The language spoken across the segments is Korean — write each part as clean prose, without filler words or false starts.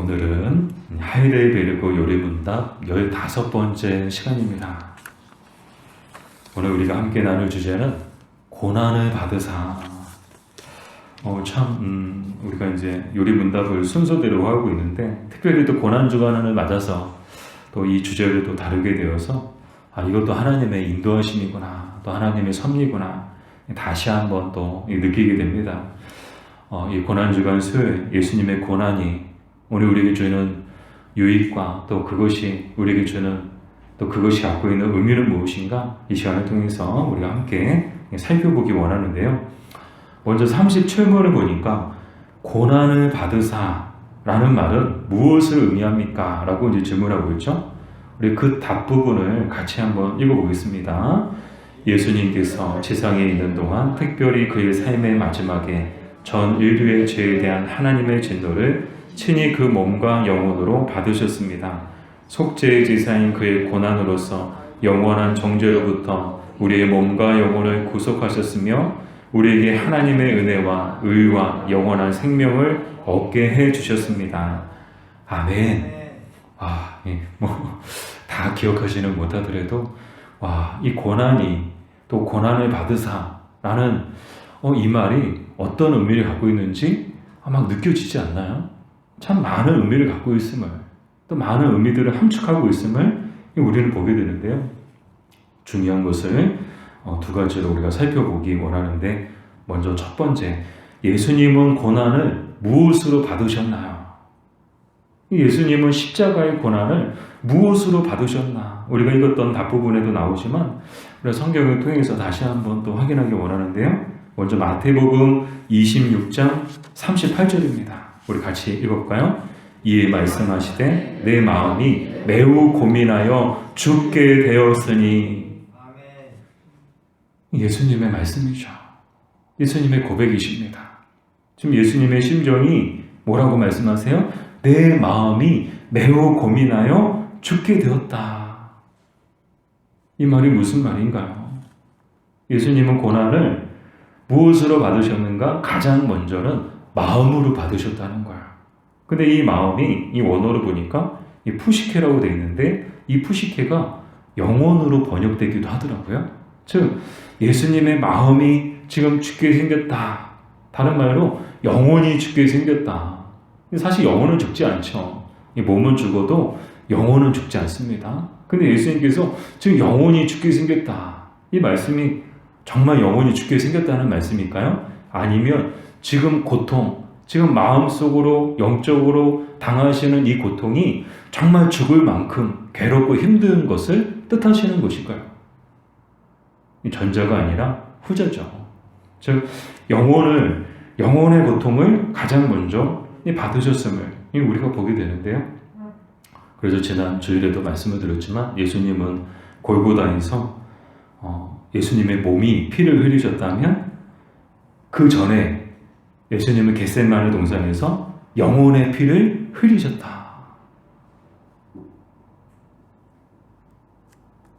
오늘은 하이델베르그 요리문답 15번째 시간입니다. 오늘 우리가 함께 나눌 주제는 고난을 받으사. 우리가 이제 요리문답을 순서대로 하고 있는데, 특별히 또 고난주간을 맞아서 또 이 주제를 또 다루게 되어서 이것도 하나님의 인도하심이구나, 또 하나님의 섭리구나, 다시 한번 또 느끼게 됩니다. 이 고난주간 수요일, 예수님의 고난이 오늘 우리에게 주는 유익과 또 그것이 우리에게 주는 또 그것이 갖고 있는 의미는 무엇인가, 이 시간을 통해서 우리가 함께 살펴보기 원하는데요. 먼저 37절을 보니까 고난을 받으사 라는 말은 무엇을 의미합니까? 라고 이제 질문하고 있죠. 우리 그 답 부분을 같이 한번 읽어보겠습니다. 예수님께서 세상에 있는 동안 특별히 그의 삶의 마지막에 전 인류의 죄에 대한 하나님의 진노를 친히 그 몸과 영혼으로 받으셨습니다. 속죄의 제사인 그의 고난으로서 영원한 정죄로부터 우리의 몸과 영혼을 구속하셨으며 우리에게 하나님의 은혜와 의와 영원한 생명을 얻게 해주셨습니다. 아멘. 다 기억하지는 못하더라도 이 고난이 또 고난을 받으사라는 이 말이 어떤 의미를 갖고 있는지 막 느껴지지 않나요? 참 많은 의미를 갖고 있음을, 또 많은 의미들을 함축하고 있음을 우리는 보게 되는데요. 중요한 것을 두 가지로 우리가 살펴보기 원하는데, 먼저 첫 번째, 예수님은 고난을 무엇으로 받으셨나요? 예수님은 십자가의 고난을 무엇으로 받으셨나? 우리가 읽었던 답 부분에도 나오지만 우리가 성경을 통해서 다시 한번 또 확인하기 원하는데요. 먼저 마태복음 26장 38절입니다. 우리 같이 읽어볼까요? 이에 말씀하시되 내 마음이 매우 고민하여 죽게 되었으니. 예수님의 말씀이죠. 예수님의 고백이십니다. 지금 예수님의 심정이 뭐라고 말씀하세요? 내 마음이 매우 고민하여 죽게 되었다. 이 말이 무슨 말인가요? 예수님은 고난을 무엇으로 받으셨는가? 가장 먼저는 마음으로 받으셨다는 거야. 근데 이 마음이, 이 원어로 보니까 이 푸시케라고 되어 있는데, 이 푸시케가 영혼으로 번역되기도 하더라고요. 즉 예수님의 마음이 지금 죽게 생겼다. 다른 말로 영혼이 죽게 생겼다. 사실 영혼은 죽지 않죠. 이 몸은 죽어도 영혼은 죽지 않습니다. 근데 예수님께서 지금 영혼이 죽게 생겼다. 이 말씀이 정말 영혼이 죽게 생겼다는 말씀일까요? 아니면 지금 고통, 지금 마음속으로 영적으로 당하시는 이 고통이 정말 죽을 만큼 괴롭고 힘든 것을 뜻하시는 것일까요? 이 전자가 아니라 후자죠. 즉 영혼의 고통을 가장 먼저 받으셨음을 우리가 보게 되는데요. 그래서 지난 주일에도 말씀을 드렸지만, 예수님은 골고다에서 예수님의 몸이 피를 흘리셨다면, 그 전에 예수님은 겟세마네 동산에서 영혼의 피를 흘리셨다.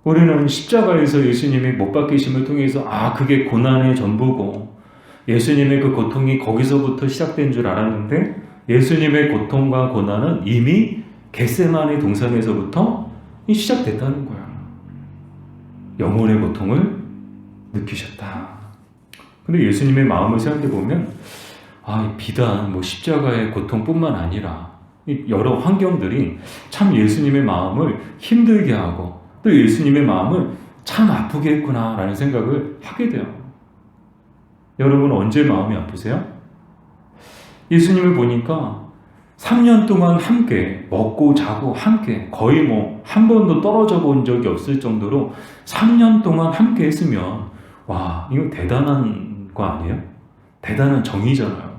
우리는 십자가에서 예수님이 못 박히심을 통해서 그게 고난의 전부고, 예수님의 그 고통이 거기서부터 시작된 줄 알았는데, 예수님의 고통과 고난은 이미 겟세마네 동산에서부터 시작됐다는 거야. 영혼의 고통을 느끼셨다. 근데 예수님의 마음을 생각해 보면 비단 십자가의 고통뿐만 아니라 여러 환경들이 참 예수님의 마음을 힘들게 하고 또 예수님의 마음을 참 아프게 했구나라는 생각을 하게 돼요. 여러분, 언제 마음이 아프세요? 예수님을 보니까 3년 동안 함께 먹고 자고 함께 거의 한 번도 떨어져 본 적이 없을 정도로 3년 동안 함께 했으면 이거 대단한 거 아니에요? 대단한 정의잖아요.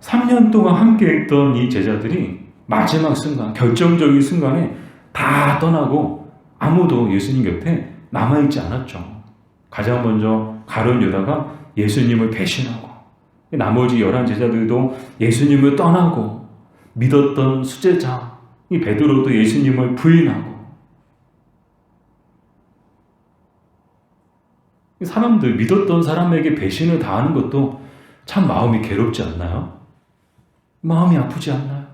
3년 동안 함께 했던 이 제자들이 마지막 순간, 결정적인 순간에 다 떠나고 아무도 예수님 곁에 남아있지 않았죠. 가장 먼저 가룟 유다가 예수님을 배신하고, 나머지 11제자들도 예수님을 떠나고, 믿었던 수제자 이 베드로도 예수님을 부인하고, 사람들, 믿었던 사람에게 배신을 당하는 것도 참 마음이 괴롭지 않나요? 마음이 아프지 않나요?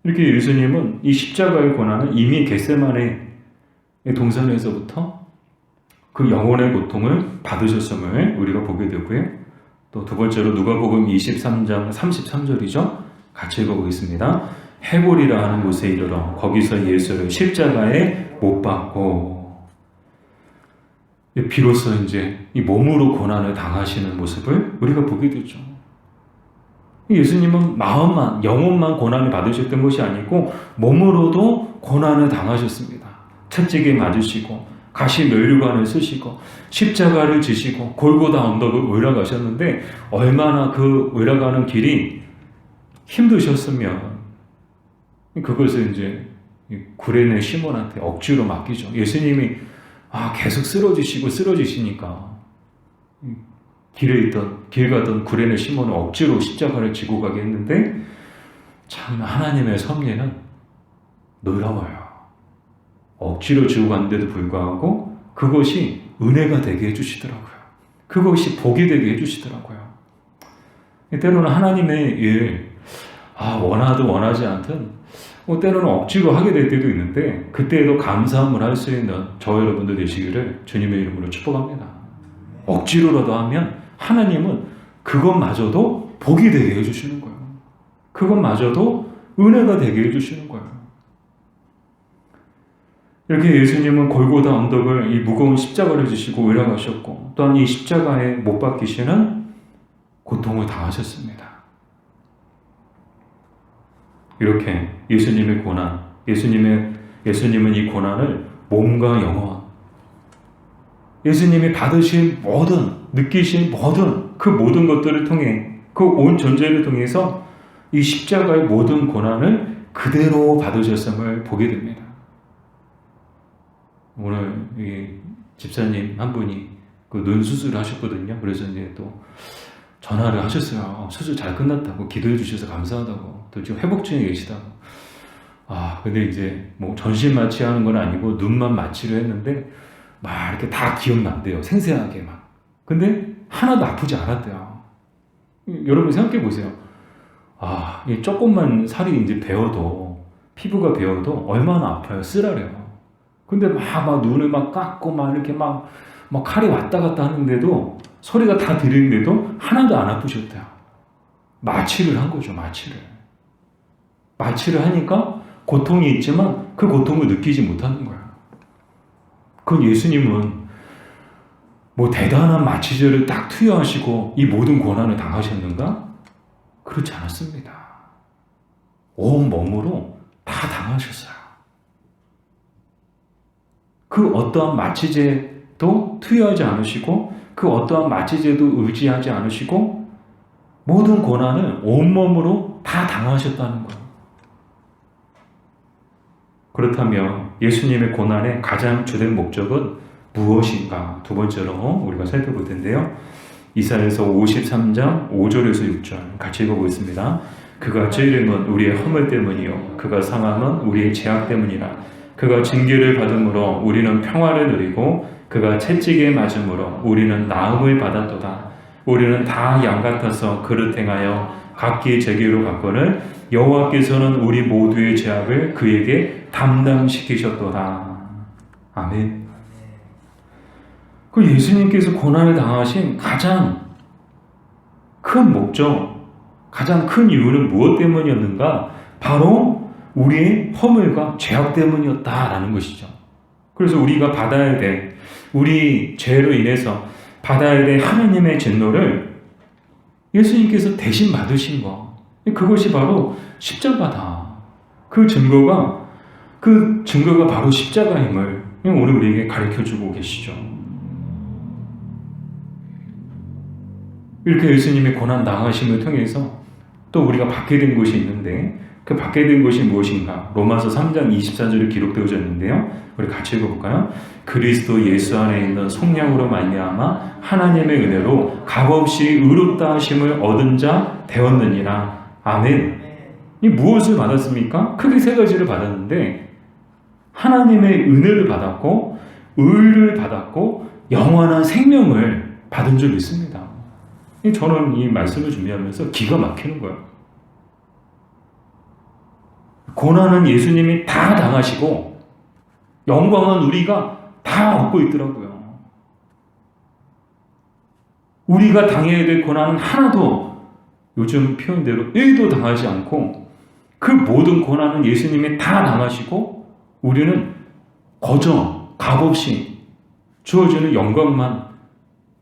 이렇게 예수님은 이 십자가의 고난을 이미 겟세마네 동산에서부터 그 영혼의 고통을 받으셨음을 우리가 보게 되고요. 또 두 번째로 누가복음 23장 33절이죠. 같이 읽어보겠습니다. 해골이라 하는 곳에 이르러 거기서 예수를 십자가에 못 박고, 비로소 이제 이 몸으로 고난을 당하시는 모습을 우리가 보게 되죠. 예수님은 마음만, 영혼만 고난을 받으셨던 것이 아니고 몸으로도 고난을 당하셨습니다. 채찍에 맞으시고 가시 면류관을 쓰시고 십자가를 지시고 골고다 언덕을 올라가셨는데 얼마나 그 올라가는 길이 힘드셨으면 그것을 이제 구레네 시몬한테 억지로 맡기죠. 예수님이 계속 쓰러지시니까 길 가던 구레네 시몬을 억지로 십자가를 지고 가게 했는데 참 하나님의 섭리는 놀라워요. 억지로 지고 갔는데도 불구하고 그것이 은혜가 되게 해주시더라고요. 그것이 복이 되게 해주시더라고요. 때로는 하나님의 일, 원하든 원하지 않든 때로는 억지로 하게 될 때도 있는데 그때에도 감사함을 할 수 있는 저 여러분들 되시기를 주님의 이름으로 축복합니다. 억지로라도 하면 하나님은 그것마저도 복이 되게 해주시는 거예요. 그것마저도 은혜가 되게 해주시는 거예요. 이렇게 예수님은 골고다 언덕을 이 무거운 십자가를 지시고 올라가셨고 또한 이 십자가에 못 박히시는 고통을 당하셨습니다. 이렇게 예수님의 고난, 예수님은 이 고난을 몸과 영혼, 예수님이 받으신 모든, 느끼신 모든 그 모든 것들을 통해 그 온 존재를 통해서 이 십자가의 모든 고난을 그대로 받으셨음을 보게 됩니다. 오늘 이 집사님 한 분이 그 눈 수술을 하셨거든요. 그래서 이제 또 전화를 하셨어요. 수술 잘 끝났다고 기도해 주셔서 감사하다고. 또 지금 회복 중에 계시다고. 근데 이제 뭐 전신 마취하는 건 아니고 눈만 마취를 했는데 막 이렇게 다 기억난대요. 생생하게 막. 근데 하나도 아프지 않았대요. 여러분 생각해 보세요. 이 조금만 살이 이제 베어도 피부가 베어도 얼마나 아파요. 쓰라려요. 근데 막 눈을 막 깎고 막 이렇게 막 칼이 왔다 갔다 하는데도 소리가 다 들리는데도 하나도 안 아프셨대요. 마취를 한 거죠. 마취를 하니까 고통이 있지만 그 고통을 느끼지 못하는 거예요. 그 예수님은 뭐 대단한 마취제를 딱 투여하시고 이 모든 고난을 당하셨는가? 그렇지 않았습니다. 온 몸으로 다 당하셨어요. 그 어떠한 마취제도 투여하지 않으시고 그 어떠한 마취제도 의지하지 않으시고 모든 고난을 온몸으로 다 당하셨다는 거예요. 그렇다면 예수님의 고난의 가장 주된 목적은 무엇인가? 두 번째로 우리가 살펴볼 텐데요. 이사야서 53장 5절에서 6절 같이 읽어보겠습니다. 그가 찔림은 우리의 허물 때문이요 그가 상함은 우리의 죄악 때문이라. 그가 징계를 받음으로 우리는 평화를 누리고 그가 채찍에 맞음으로 우리는 나음을 받았도다. 우리는 다 양 같아서 그릇 행하여 각기 제게로 갔거늘 여호와께서는 우리 모두의 죄악을 그에게 담당시키셨도다. 아멘. 그 예수님께서 고난을 당하신 가장 큰 목적, 가장 큰 이유는 무엇 때문이었는가? 바로 우리의 허물과 죄악 때문이었다라는 것이죠. 그래서 우리가 받아야 될, 우리 죄로 인해서 받아야 될 하나님의 진노를 예수님께서 대신 받으신 거. 그것이 바로 십자가다. 그 증거가 바로 십자가임을 오늘 우리에게 가르쳐주고 계시죠. 이렇게 예수님의 고난 당하심을 통해서 또 우리가 받게 된 것이 있는데 그 받게 된 것이 무엇인가? 로마서 3장 24절에 기록되어져 있는데요. 우리 같이 읽어볼까요? 그리스도 예수 안에 있는 속량으로 말미암아 하나님의 은혜로 값없이 의롭다 하심을 얻은 자 되었느니라. 아멘. 이 무엇을 받았습니까? 크게 세 가지를 받았는데 하나님의 은혜를 받았고 의를 받았고 영원한 생명을 받은 줄 믿습니다. 저는 이 말씀을 준비하면서 기가 막히는 거예요. 고난은 예수님이 다 당하시고 영광은 우리가 다 얻고 있더라고요. 우리가 당해야 될 고난은 하나도 요즘 표현대로 1도 당하지 않고 그 모든 고난은 예수님이 다 당하시고 우리는 거저 값없이 주어지는 영광만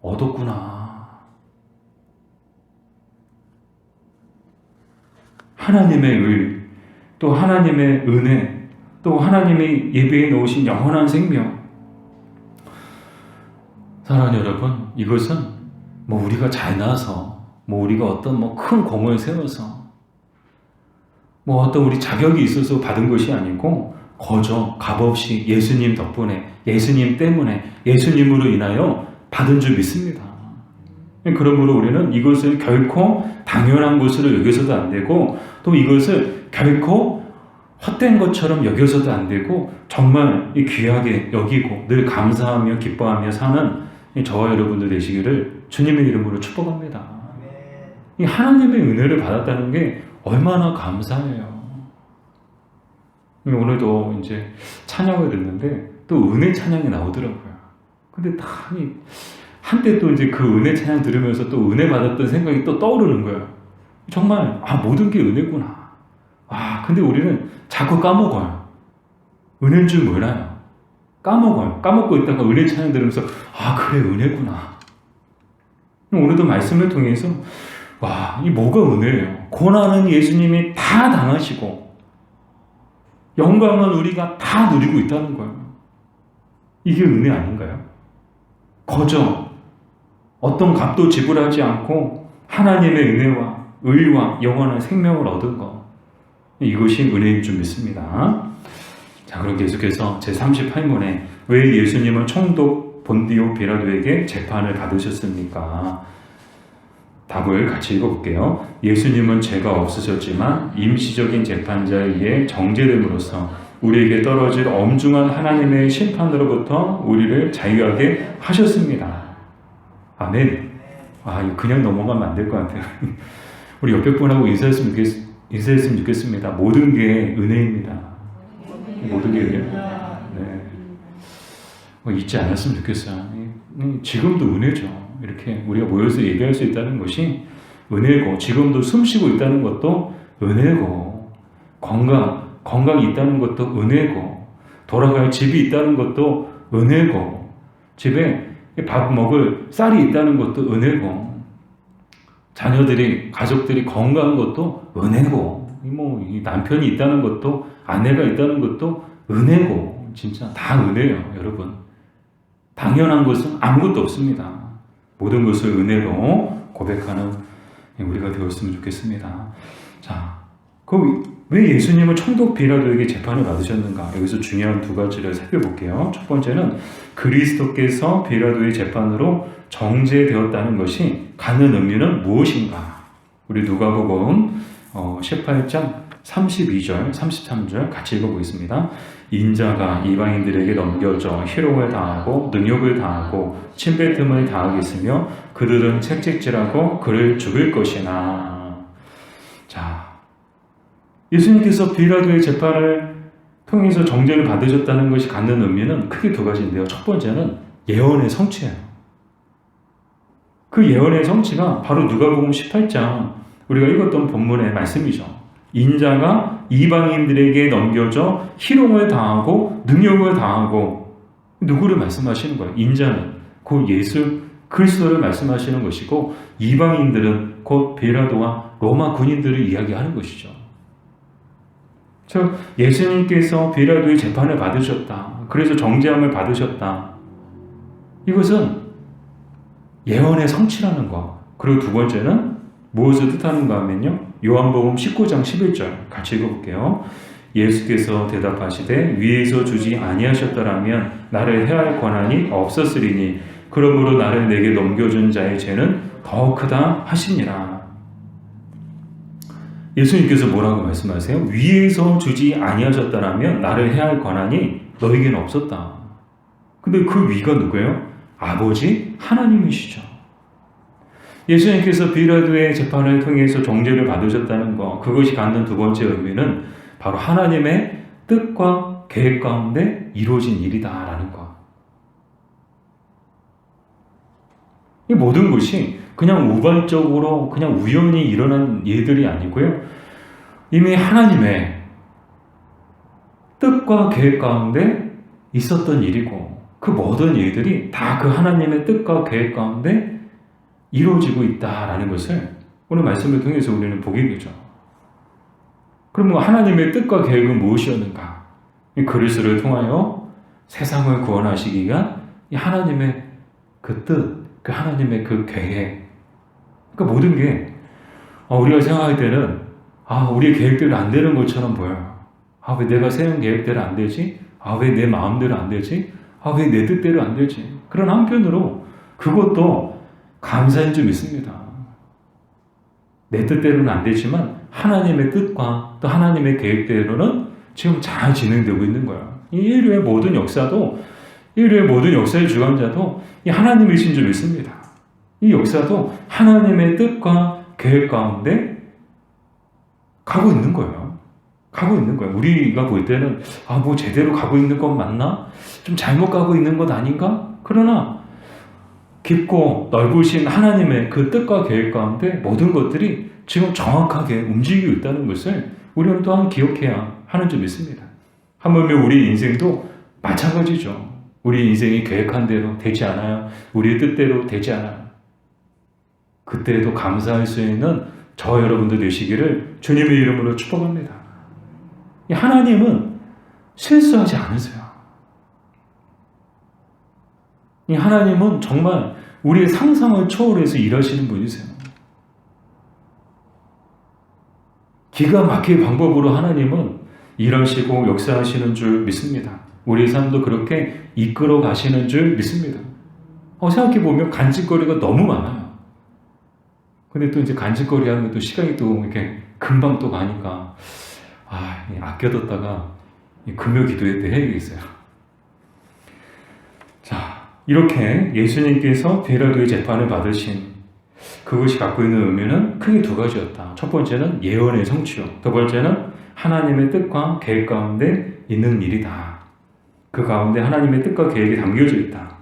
얻었구나. 하나님의 의, 또 하나님의 은혜, 또 하나님이 예배해 놓으신 영원한 생명. 사랑하는 여러분, 이것은 뭐 우리가 잘나서, 뭐 우리가 어떤 큰 공을 세워서, 뭐 어떤 우리 자격이 있어서 받은 것이 아니고 거저 값없이 예수님 덕분에, 예수님 때문에, 예수님으로 인하여 받은 줄 믿습니다. 그러므로 우리는 이것을 결코 당연한 것으로 여겨서도 안 되고 또 이것을 결코 헛된 것처럼 여겨서도 안 되고 정말 귀하게 여기고 늘 감사하며 기뻐하며 사는 저와 여러분들 되시기를 주님의 이름으로 축복합니다. 이 하나님의 은혜를 받았다는 게 얼마나 감사해요. 오늘도 이제 찬양을 듣는데 또 은혜 찬양이 나오더라고요. 근데 한때 또 이제 그 은혜 찬양 들으면서 또 은혜 받았던 생각이 또 떠오르는 거예요. 정말 모든 게 은혜구나. 근데 우리는 자꾸 까먹어요. 은혜인 줄 몰라요. 까먹어요. 까먹고 있다가 은혜 찬양 들으면서 그래 은혜구나. 오늘도 말씀을 통해서 이 뭐가 은혜예요? 고난은 예수님이 다 당하시고 영광은 우리가 다 누리고 있다는 거예요. 이게 은혜 아닌가요? 거저 어떤 값도 지불하지 않고 하나님의 은혜와 의와 영원한 생명을 얻은 것, 이것이 은혜인 줄 믿습니다. 자, 그럼 계속해서 제38문에 왜 예수님은 총독 본디오 빌라도에게 재판을 받으셨습니까? 답을 같이 읽어볼게요. 예수님은 죄가 없으셨지만 임시적인 재판자에 의해 정죄됨으로써 우리에게 떨어질 엄중한 하나님의 심판으로부터 우리를 자유하게 하셨습니다. 아멘. 이거 그냥 넘어가면 안 될 것 같아요. 우리 옆에 분하고 인사했으면 좋겠습니다. 모든 게 은혜입니다. 모든 게 은혜입니다. 네. 잊지 않았으면 좋겠어요. 지금도 은혜죠. 이렇게 우리가 모여서 예배할 수 있다는 것이 은혜고, 지금도 숨 쉬고 있다는 것도 은혜고, 건강이 있다는 것도 은혜고, 돌아갈 집이 있다는 것도 은혜고, 집에 밥 먹을 쌀이 있다는 것도 은혜고, 가족들이 건강한 것도 은혜고, 이 남편이 있다는 것도, 아내가 있다는 것도 은혜고, 진짜 다 은혜예요, 여러분. 당연한 것은 아무것도 없습니다. 모든 것을 은혜로 고백하는 우리가 되었으면 좋겠습니다. 자, 왜 예수님은 총독 빌라도에게 재판을 받으셨는가? 여기서 중요한 두 가지를 살펴볼게요. 첫 번째는 그리스도께서 빌라도의 재판으로 정죄되었다는 것이 갖는 의미는 무엇인가? 우리 누가복음 18장 32절, 33절 같이 읽어보겠습니다. 인자가 이방인들에게 넘겨져 희롱을 당하고 능욕을 당하고 침뱉음을 당하겠으며 그들은 채찍질하고 그를 죽일 것이나. 자, 예수님께서 빌라도의 재판을 통해서 정죄를 받으셨다는 것이 갖는 의미는 크게 두 가지인데요. 첫 번째는 예언의 성취예요. 그 예언의 성취가 바로 누가복음 18장 우리가 읽었던 본문의 말씀이죠. 인자가 이방인들에게 넘겨져 희롱을 당하고 능욕을 당하고, 누구를 말씀하시는 거예요? 인자는 곧 예수 그리스도를 말씀하시는 것이고, 이방인들은 곧 빌라도와 로마 군인들을 이야기하는 것이죠. 예수님께서 빌라도의 재판을 받으셨다. 그래서 정죄함을 받으셨다. 이것은 예언의 성취라는 것. 그리고 두 번째는 무엇을 뜻하는가 하면요, 요한복음 19장 11절 같이 읽어볼게요. 예수께서 대답하시되 위에서 주지 아니하셨더라면 나를 해할 권한이 없었으리니 그러므로 나를 내게 넘겨준 자의 죄는 더 크다 하시니라. 예수님께서 뭐라고 말씀하세요? 위에서 주지 아니하셨더라면 나를 해할 권한이 너에게는 없었다. 근데 그 위가 누구예요? 아버지 하나님이시죠. 예수님께서 빌라도의 재판을 통해서 정죄를 받으셨다는 것, 그것이 갖는 두 번째 의미는 바로 하나님의 뜻과 계획 가운데 이루어진 일이다라는 것. 이 모든 것이 그냥 우발적으로 그냥 우연히 일어난 일들이 아니고요. 이미 하나님의 뜻과 계획 가운데 있었던 일이고 그 모든 일들이 다 그 하나님의 뜻과 계획 가운데 이루어지고 있다라는 것을 오늘 말씀을 통해서 우리는 보게 되죠. 그럼 하나님의 뜻과 계획은 무엇이었는가? 이 그리스도를 통하여 세상을 구원하시기 위한 이 하나님의 그 뜻, 그 하나님의 그 계획. 그러니까 모든 게 우리가 생각할 때는 우리의 계획대로 안 되는 것처럼 보여요. 왜 내가 세운 계획대로 안 되지? 왜 내 마음대로 안 되지? 왜 내 뜻대로 안 되지? 그런 한편으로 그것도 감사인 줄 믿습니다. 내 뜻대로는 안 되지만 하나님의 뜻과 또 하나님의 계획대로는 지금 잘 진행되고 있는 거예요. 이 인류의 모든 역사도, 인류의 모든 역사의 주관자도 이 하나님이신 줄 믿습니다. 이 역사도 하나님의 뜻과 계획 가운데 가고 있는 거예요. 가고 있는 거예요. 우리가 볼 때는 뭐 제대로 가고 있는 건 맞나? 좀 잘못 가고 있는 것 아닌가? 그러나 깊고 넓으신 하나님의 그 뜻과 계획 가운데 모든 것들이 지금 정확하게 움직이고 있다는 것을 우리는 또한 기억해야 하는 줄 믿습니다. 하물며 우리 인생도 마찬가지죠. 우리 인생이 계획한 대로 되지 않아요. 우리의 뜻대로 되지 않아요. 그때에도 감사할 수 있는 저 여러분들 되시기를 주님의 이름으로 축복합니다. 하나님은 실수하지 않으세요. 이 하나님은 정말 우리의 상상을 초월해서 일하시는 분이세요. 기가 막힐 방법으로 하나님은 일하시고 역사하시는 줄 믿습니다. 우리의 삶도 그렇게 이끌어 가시는 줄 믿습니다. 생각해보면 간직거리가 너무 많아요. 근데 또 이제 간직거리 하면 또 시간이 또 이렇게 금방 또 가니까 아껴뒀다가 금요 기도회 때 해야겠어요. 자, 이렇게 예수님께서 베라도의 재판을 받으신 그것이 갖고 있는 의미는 크게 두 가지였다. 첫 번째는 예언의 성취요. 두 번째는 하나님의 뜻과 계획 가운데 있는 일이다. 그 가운데 하나님의 뜻과 계획이 담겨져 있다.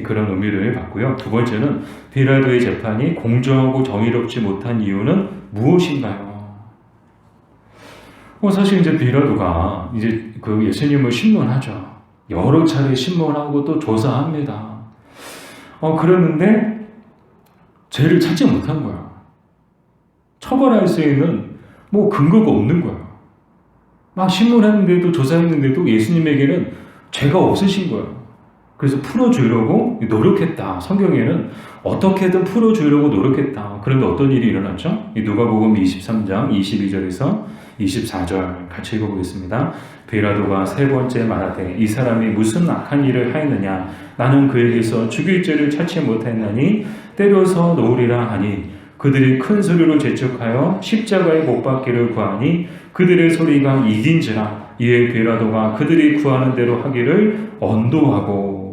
그런 의미를 받고요. 두 번째는 빌라도의 재판이 공정하고 정의롭지 못한 이유는 무엇인가요? 사실 이제 빌라도가 이제 그 예수님을 신문하죠. 여러 차례 신문하고 또 조사합니다. 그랬는데 죄를 찾지 못한 거야. 처벌할 수 있는 근거가 없는 거야. 막 신문했는데도 조사했는데도 예수님에게는 죄가 없으신 거예요. 그래서 풀어주려고 노력했다. 성경에는 어떻게든 풀어주려고 노력했다. 그런데 어떤 일이 일어났죠? 누가복음 23장 22절에서 24절 같이 읽어보겠습니다. 빌라도가 세 번째 말하되 이 사람이 무슨 악한 일을 하였느냐? 나는 그에게서 죽일 죄를 찾지 못하였나니 때려서 놓으리라 하니 그들이 큰 소리로 재촉하여 십자가에 못 박기를 구하니 그들의 소리가 이긴지라. 이에 빌라도가 그들이 구하는 대로 하기를 언도하고.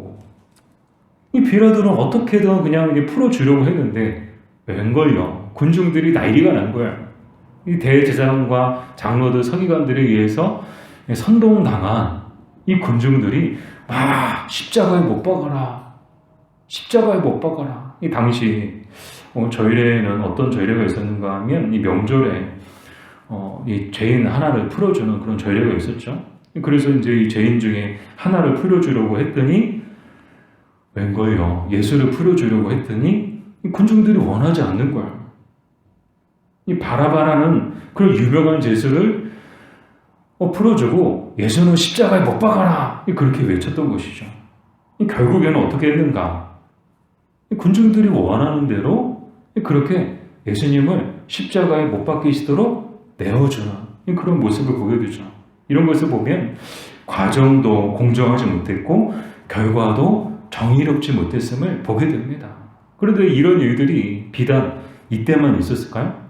이 빌라도는 어떻게든 그냥 풀어주려고 했는데 웬걸요? 군중들이 난리가 난 거야. 이 대제사장과 장로들, 서기관들에 의해서 선동당한 이 군중들이 십자가에 못 박아라. 십자가에 못 박아라. 이 당시 저일에는 어떤 저일회가 있었는가 하면 이 명절에 이 죄인 하나를 풀어주는 그런 저일회가 있었죠. 그래서 이제 이 죄인 중에 하나를 풀어주려고 했더니 웬걸요? 예수를 풀어주려고 했더니 이 군중들이 원하지 않는 거야. 이 바라바라는 그런 유명한 죄수를 풀어주고 예수는 십자가에 못 박아라. 그렇게 외쳤던 것이죠. 결국에는 어떻게 했는가? 군중들이 원하는 대로 그렇게 예수님을 십자가에 못 박히시도록 내어주는 그런 모습을 보게 되죠. 이런 것을 보면 과정도 공정하지 못했고 결과도 정의롭지 못했음을 보게 됩니다. 그런데 이런 일들이 비단 이때만 있었을까요?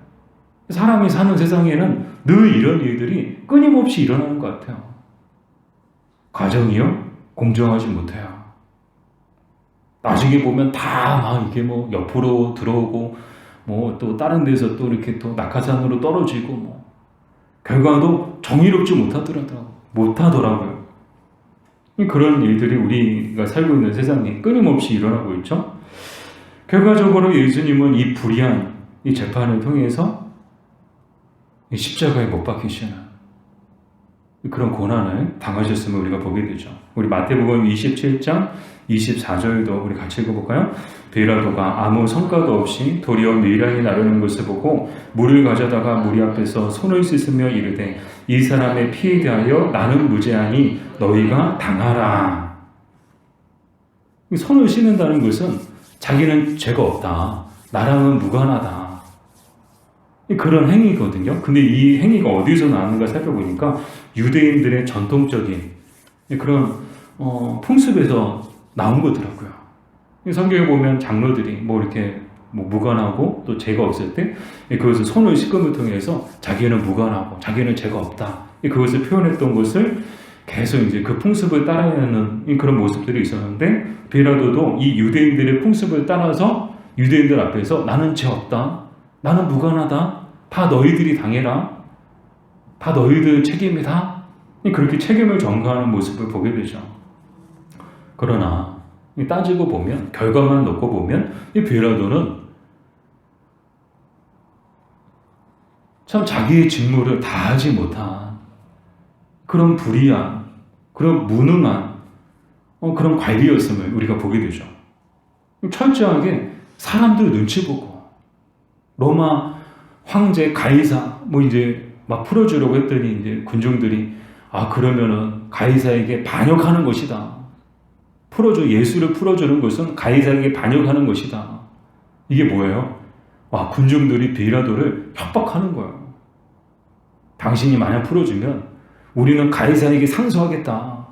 사람이 사는 세상에는 늘 이런 일들이 끊임없이 일어나는 것 같아요. 과정이요? 공정하지 못해요. 나중에 보면 다 이게 옆으로 들어오고 또 다른 데서 또 이렇게 또 낙하산으로 떨어지고 결과도 정의롭지 못하더라고요. 그런 일들이 우리가 살고 있는 세상에 끊임없이 일어나고 있죠. 결과적으로 예수님은 이 불의한 이 재판을 통해서 이 십자가에 못 박히시는 그런 고난을 당하셨음을 우리가 보게 되죠. 우리 마태복음 27장 24절도 우리 같이 읽어볼까요? 빌라도가 아무 성과도 없이 도리어 밀양이 나르는 것을 보고 물을 가져다가 무리 앞에서 손을 씻으며 이르되 이 사람의 피에 대하여 나는 무죄하니 너희가 당하라. 손을 씻는다는 것은 자기는 죄가 없다. 나랑은 무관하다. 그런 행위거든요. 근데 이 행위가 어디서 나왔는가 살펴보니까 유대인들의 전통적인 그런 풍습에서 나온 거더라고요. 성경에 보면 장로들이 이렇게 무관하고 또 죄가 없을 때 그것을 손을 씻음을 통해서 자기는 무관하고 자기는 죄가 없다. 그것을 표현했던 것을 계속 이제 그 풍습을 따라하는 그런 모습들이 있었는데 빌라도도 이 유대인들의 풍습을 따라서 유대인들 앞에서 나는 죄 없다. 나는 무관하다. 다 너희들이 당해라. 다 너희들 책임이다. 그렇게 책임을 전가하는 모습을 보게 되죠. 그러나 따지고 보면 결과만 놓고 보면 이 빌라도는 참 자기의 직무를 다하지 못한 그런 불의한 그런 무능한 그런 관리였음을 우리가 보게 되죠. 철저하게 사람들 눈치 보고 로마 황제 가이사 이제 막 풀어주려고 했더니 이제 군중들이 그러면은 가이사에게 반역하는 것이다. 예수를 풀어주는 것은 가이사에게 반역하는 것이다. 이게 뭐예요? 군중들이 빌라도를 협박하는 거예요. 당신이 만약 풀어주면 우리는 가이사에게 상소하겠다.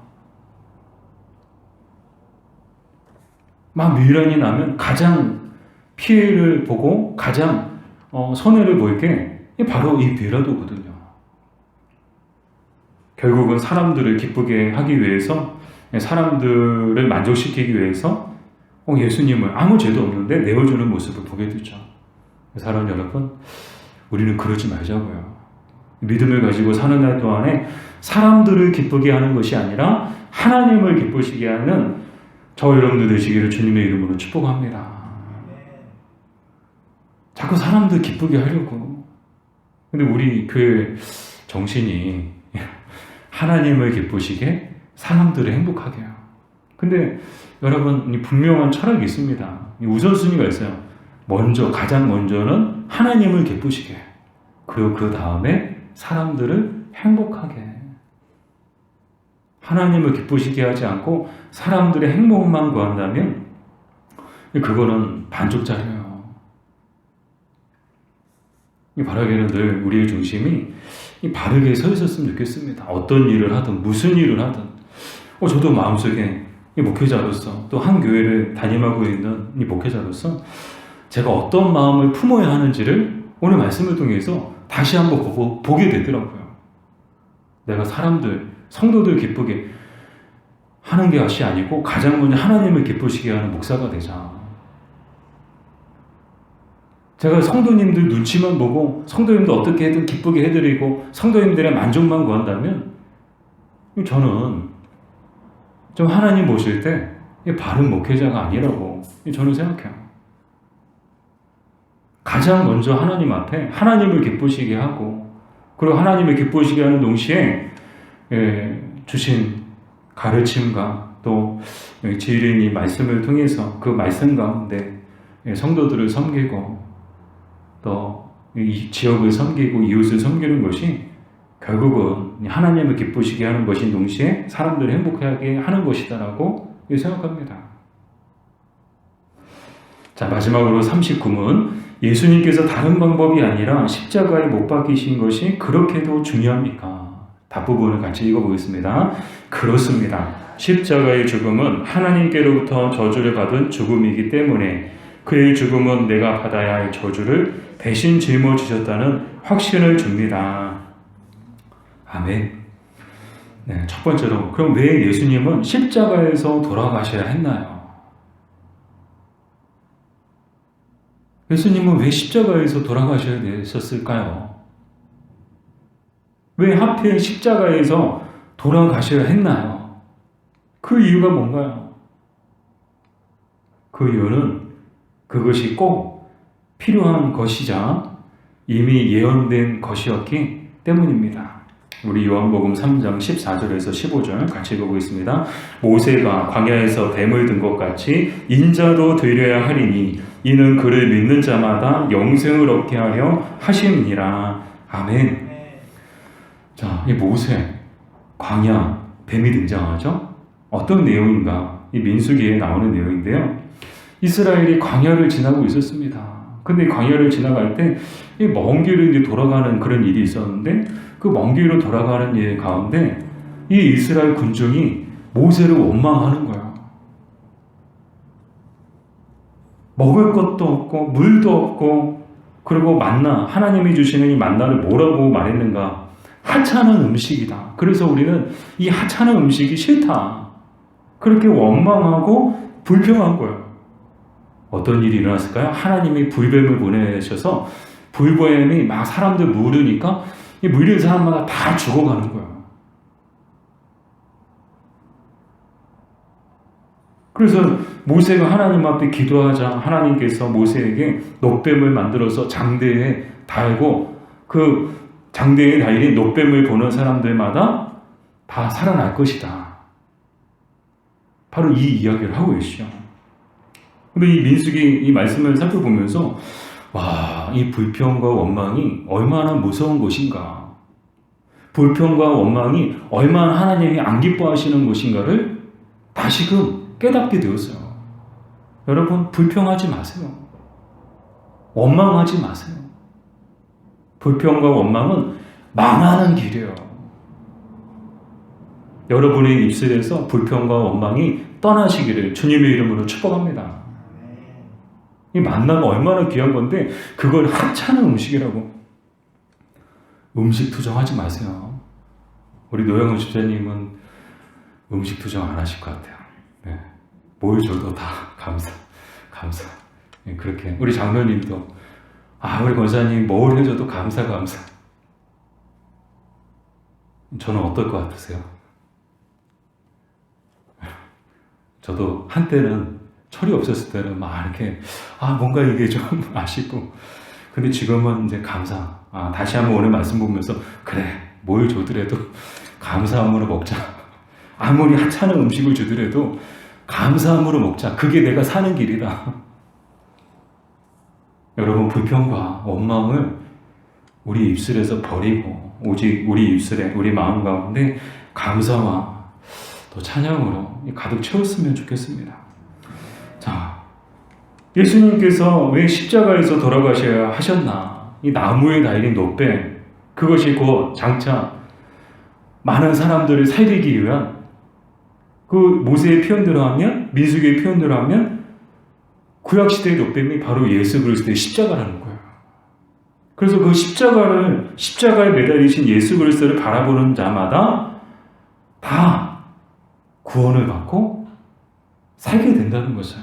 막 밀란이 나면 가장 피해를 보고 가장 손해를 볼 게 바로 이 빌라도거든요. 결국은 사람들을 기쁘게 하기 위해서 사람들을 만족시키기 위해서 예수님을 아무 죄도 없는데 내어주는 모습을 보게 되죠. 사랑 여러분, 우리는 그러지 말자고요. 믿음을 가지고 사는 날 동안에 사람들을 기쁘게 하는 것이 아니라 하나님을 기쁘시게 하는 저 여러분들 되시기를 주님의 이름으로 축복합니다. 자꾸 사람들 기쁘게 하려고. 근데 우리 교회 정신이 하나님을 기쁘시게 사람들을 행복하게 해요. 근데 여러분 분명한 철학이 있습니다. 우선순위가 있어요. 가장 먼저는 하나님을 기쁘시게, 그리고 그 다음에 사람들을 행복하게. 하나님을 기쁘시게 하지 않고 사람들의 행복만 구한다면 그거는 반쪽짜리예요. 바라기는 늘 우리의 중심이 바르게 서 있었으면 좋겠습니다. 어떤 일을 하든 무슨 일을 하든 저도 마음속에 이 목회자로서 또 한 교회를 담임하고 있는 이 목회자로서 제가 어떤 마음을 품어야 하는지를 오늘 말씀을 통해서 다시 한번 보게 되더라고요. 내가 성도들 기쁘게 하는 것이 아니고 가장 먼저 하나님을 기쁘시게 하는 목사가 되자. 제가 성도님들 눈치만 보고 성도님들 어떻게든 기쁘게 해드리고 성도님들의 만족만 구한다면 저는 좀 하나님 보실 때 바른 목회자가 아니라고 저는 생각해요. 가장 먼저 하나님 앞에 하나님을 기쁘시게 하고, 그리고 하나님을 기쁘시게 하는 동시에 주신 가르침과 또 지혜인이 말씀을 통해서 그 말씀 가운데 성도들을 섬기고 또 이 지역을 섬기고 이웃을 섬기는 것이 결국은 하나님을 기쁘시게 하는 것인 동시에 사람들을 행복하게 하는 것이다라고 생각합니다. 자, 마지막으로 39문. 예수님께서 다른 방법이 아니라 십자가에 못 박히신 것이 그렇게도 중요합니까? 답부분을 같이 읽어보겠습니다. 그렇습니다. 십자가의 죽음은 하나님께로부터 저주를 받은 죽음이기 때문에 그의 죽음은 내가 받아야 할 저주를 대신 짊어지셨다는 확신을 줍니다. 아멘. 네, 첫 번째로, 그럼 왜 예수님은 십자가에서 돌아가셔야 했나요? 예수님은 왜 십자가에서 돌아가셔야 되셨을까요? 왜 하필 십자가에서 돌아가셔야 했나요? 그 이유가 뭔가요? 그 이유는 그것이 꼭 필요한 것이자 이미 예언된 것이었기 때문입니다. 우리 요한복음 3장 14절에서 15절 같이 보고 있습니다. 모세가 광야에서 뱀을 든 것 같이 인자도 되려야 하리니 이는 그를 믿는 자마다 영생을 얻게 하려 하심이니라. 아멘. 자, 이 모세, 광야, 뱀이 등장하죠? 어떤 내용인가? 이 민수기에 나오는 내용인데요. 이스라엘이 광야를 지나고 있었습니다. 근데 광야를 지나갈 때 이 먼 길을 이제 돌아가는 그런 일이 있었는데 그 먼 길로 돌아가는 일 가운데 이 이스라엘 군중이 모세를 원망하는 거야. 먹을 것도 없고 물도 없고 그리고 만나 하나님이 주시는 이 만나를 뭐라고 말했는가? 하찮은 음식이다. 그래서 우리는 이 하찮은 음식이 싫다. 그렇게 원망하고 불평한 거예요. 어떤 일이 일어났을까요? 하나님이 불뱀을 보내셔서 불뱀이 막 사람들 물으니까 이 물린 사람마다 다 죽어가는 거예요. 그래서 모세가 하나님 앞에 기도하자 하나님께서 모세에게 놋뱀을 만들어서 장대에 달고 그 장대에 달린 놋뱀을 보는 사람들마다 다 살아날 것이다. 바로 이 이야기를 하고 계시죠. 근데 이 민수기 이 말씀을 살펴보면서 와, 이 불평과 원망이 얼마나 무서운 것인가, 불평과 원망이 얼마나 하나님이 안 기뻐하시는 것인가를 다시금 깨닫게 되었어요. 여러분, 불평하지 마세요. 원망하지 마세요. 불평과 원망은 망하는 길이에요. 여러분의 입술에서 불평과 원망이 떠나시기를 주님의 이름으로 축복합니다. 이 만나가 얼마나 귀한 건데 그걸 하찮은 음식이라고. 음식 투정하지 마세요. 우리 노영훈 집사님은 음식 투정 안 하실 것 같아요. 네. 뭘 줘도 다 감사. 네, 그렇게 우리 장로님도 우리 권사님 뭘 해줘도 감사. 저는 어떨 것 같으세요? 저도 한때는 철이 없었을 때는 막 이렇게 뭔가 이게 좀 아쉽고, 근데 지금은 이제 감사. 다시 한번 오늘 말씀 보면서 그래, 뭘 주더라도 감사함으로 먹자. 아무리 하찮은 음식을 주더라도 감사함으로 먹자. 그게 내가 사는 길이다. 여러분, 불평과 원망을 우리 입술에서 버리고 오직 우리 입술에, 우리 마음 가운데 감사와 또 찬양으로 가득 채웠으면 좋겠습니다. 자, 예수님께서 왜 십자가에서 돌아가셔야 하셨나? 이 나무에 달린 놋뱀, 그것이 곧 장차 많은 사람들을 살리기 위한, 그 모세의 표현대로 하면, 민수기의 표현대로 하면 구약시대의 놋뱀이 바로 예수 그리스도의 십자가라는 거예요. 그래서 그 십자가에 매달리신 예수 그리스도를 바라보는 자마다 다 구원을 받고 살게 된다는 것을.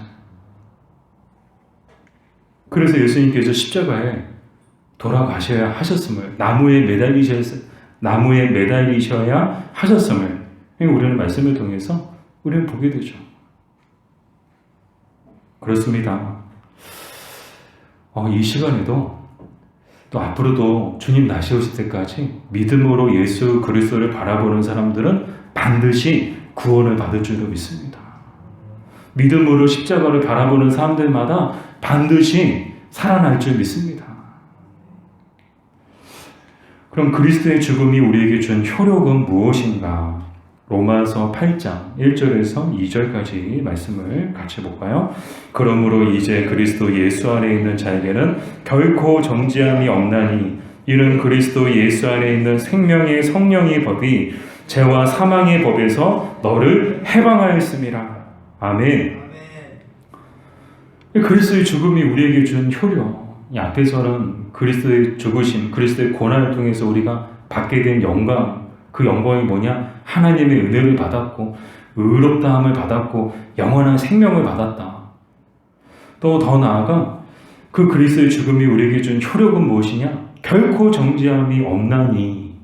그래서 예수님께서 십자가에 돌아가셔야 하셨음을, 나무에 매달리셔야 하셨음을 우리는 말씀을 통해서 우리는 보게 되죠. 그렇습니다. 이 시간에도 또 앞으로도 주님 다시 오실 때까지 믿음으로 예수 그리스도를 바라보는 사람들은 반드시 구원을 받을 줄로 믿습니다. 믿음으로 십자가를 바라보는 사람들마다 반드시 살아날 줄 믿습니다. 그럼 그리스도의 죽음이 우리에게 준 효력은 무엇인가? 로마서 8장 1절에서 2절까지 말씀을 같이 볼까요? 그러므로 이제 그리스도 예수 안에 있는 자에게는 결코 정죄함이 없나니 이는 그리스도 예수 안에 있는 생명의 성령의 법이 죄와 사망의 법에서 너를 해방하였음이라. 아멘. 그리스도의 죽음이 우리에게 준 효력, 이 앞에서는 그리스도의 죽으심, 그리스도의 고난을 통해서 우리가 받게 된 영광, 그 영광이 뭐냐? 하나님의 은혜를 받았고 의롭다함을 받았고 영원한 생명을 받았다. 또 더 나아가 그 그리스도의 죽음이 우리에게 준 효력은 무엇이냐? 결코 정죄함이 없나니.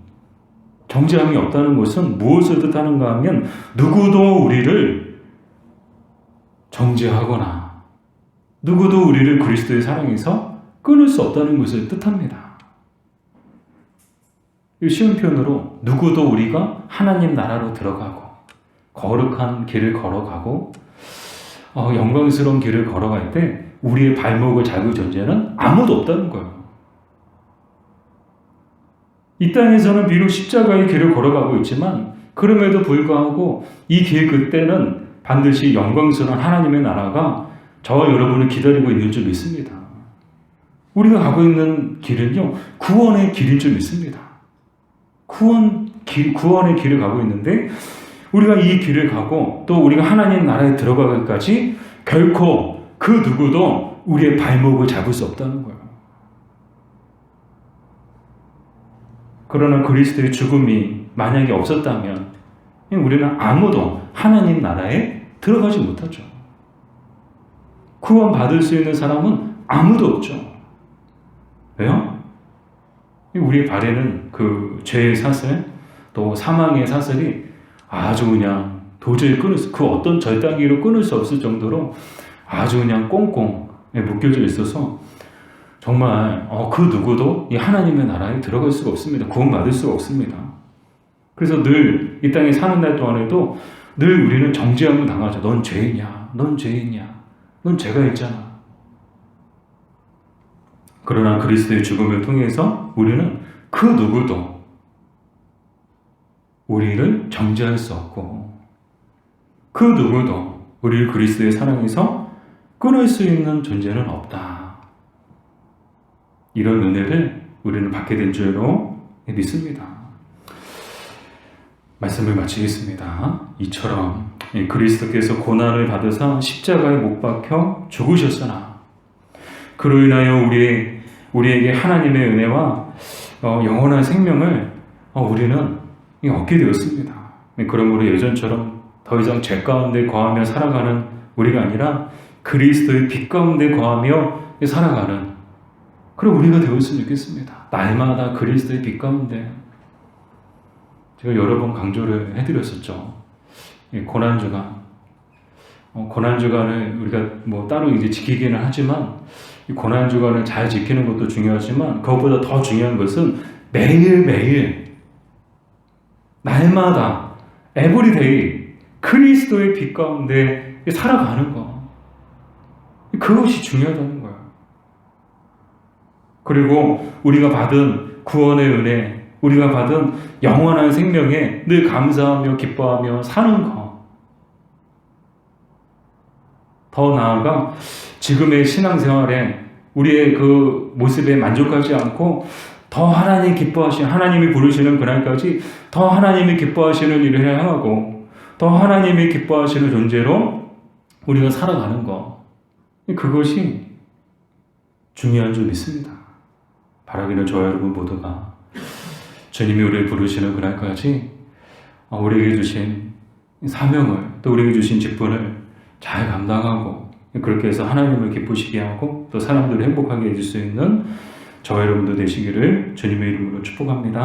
정죄함이 없다는 것은 무엇을 뜻하는가 하면 누구도 우리를 정죄하거나 누구도 우리를 그리스도의 사랑에서 끊을 수 없다는 것을 뜻합니다. 이 쉬운 표현으로 누구도 우리가 하나님 나라로 들어가고 거룩한 길을 걸어가고 영광스러운 길을 걸어갈 때 우리의 발목을 잡을 존재는 아무도 없다는 거예요. 이 땅에서는 비록 십자가의 길을 걸어가고 있지만 그럼에도 불구하고 이 길 끝에는 반드시 영광스러운 하나님의 나라가 저와 여러분을 기다리고 있는 줄 믿습니다. 우리가 가고 있는 길은요, 구원의 길인 줄 믿습니다. 구원의 길을 가고 있는데 우리가 이 길을 가고 또 우리가 하나님 나라에 들어가기까지 결코 그 누구도 우리의 발목을 잡을 수 없다는 거예요. 그러나 그리스도의 죽음이 만약에 없었다면 우리는 아무도 하나님 나라에 들어가지 못하죠. 구원받을 수 있는 사람은 아무도 없죠. 왜요? 우리의 발에는 그 죄의 사슬, 또 사망의 사슬이 아주 그냥 도저히 그 어떤 절단기로 끊을 수 없을 정도로 아주 그냥 꽁꽁 묶여져 있어서 정말 그 누구도 이 하나님의 나라에 들어갈 수가 없습니다. 구원받을 수가 없습니다. 그래서 늘 이 땅에 사는 날 동안에도 늘 우리는 정죄함을 당하죠. 넌 죄인이야. 넌 죄인이야. 넌 죄가 있잖아. 그러나 그리스도의 죽음을 통해서 우리는 그 누구도 우리를 정죄할 수 없고 그 누구도 우리를 그리스도의 사랑에서 끊을 수 있는 존재는 없다. 이런 은혜를 우리는 받게 된 줄로 믿습니다. 말씀을 마치겠습니다. 이처럼 그리스도께서 고난을 받으사 십자가에 못 박혀 죽으셨으나 그로 인하여 우리에게 하나님의 은혜와 영원한 생명을 우리는 얻게 되었습니다. 그러므로 예전처럼 더 이상 죄 가운데 거하며 살아가는 우리가 아니라 그리스도의 빛 가운데 거하며 살아가는 그런 우리가 되었으면 좋겠습니다. 날마다 그리스도의 빛 가운데. 제가 여러 번 강조를 해드렸었죠. 고난주간을 우리가 따로 이제 지키기는 하지만 이 고난주간을 잘 지키는 것도 중요하지만 그것보다 더 중요한 것은 매일매일 날마다 에브리데이 그리스도의 빛 가운데 살아가는 거. 그것이 중요하다는 거예요. 그리고 우리가 받은 구원의 은혜, 우리가 받은 영원한 생명에 늘 감사하며 기뻐하며 사는 것. 더 나아가 지금의 신앙생활에 우리의 그 모습에 만족하지 않고 더 하나님 기뻐하시는, 하나님이 부르시는 그날까지 더 하나님이 기뻐하시는 일을 향하고 더 하나님이 기뻐하시는 존재로 우리가 살아가는 것. 그것이 중요한 줄 믿습니다. 바라기는 저와 여러분 모두가 주님이 우리를 부르시는 그날까지 우리에게 주신 사명을 또 우리에게 주신 직분을 잘 감당하고 그렇게 해서 하나님을 기쁘시게 하고 또 사람들을 행복하게 해줄 수 있는 저와 여러분도 되시기를 주님의 이름으로 축복합니다.